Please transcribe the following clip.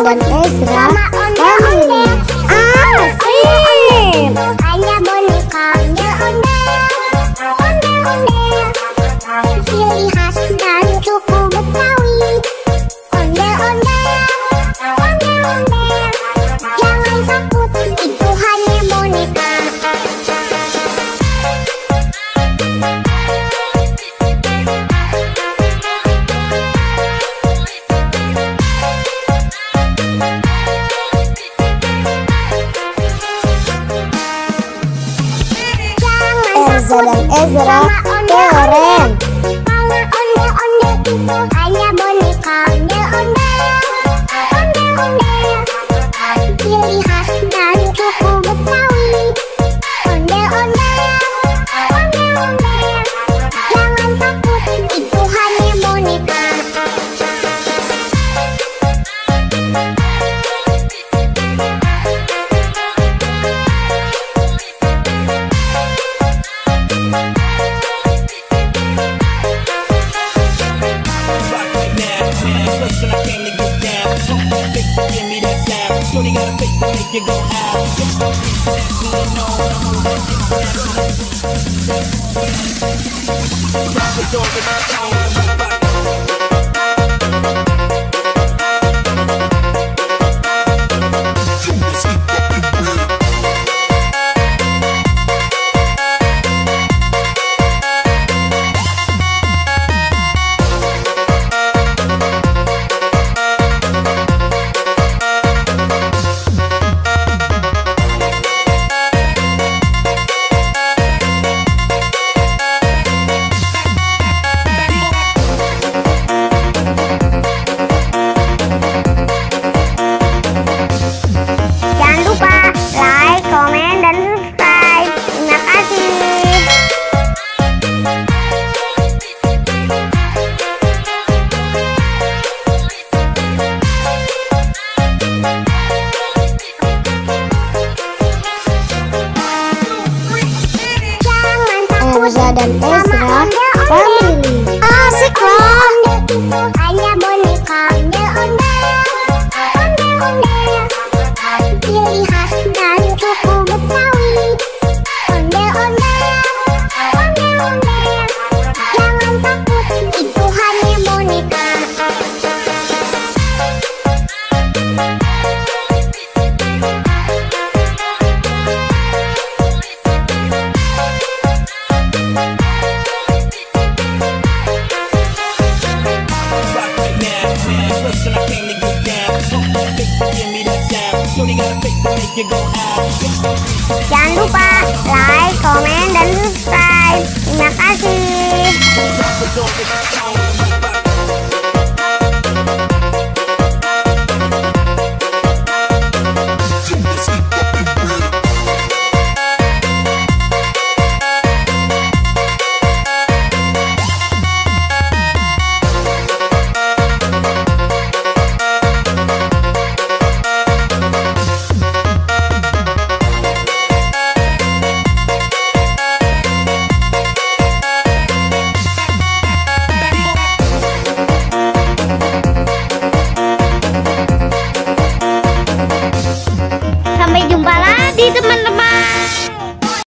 dan Ezra Family. Asik. Hanya boneka ondel-ondel, ciri khas dan suku Betawi. Ondel-ondel, jangan takut, itu hanya boneka. Elsa dan Ezra keren. Kalau ondel-ondel itu hanya boneka ondel-ondel, ciri khas dan suku Betawi. Ondel-ondel, jangan takut, itu hanya boneka. Shorty got a face to make you go out. Jangan lupa like, komen, dan subscribe. Terima kasih. Elsa dan Ezra Family. Asik loh. Hanya boneka ondel-ondel, ciri khas dan suku Betawi. Ondel-ondel, jangan takut, itu hanya boneka. Jangan lupa like, komen, dan subscribe. Terima kasih. Sampai jumpa lagi teman-teman.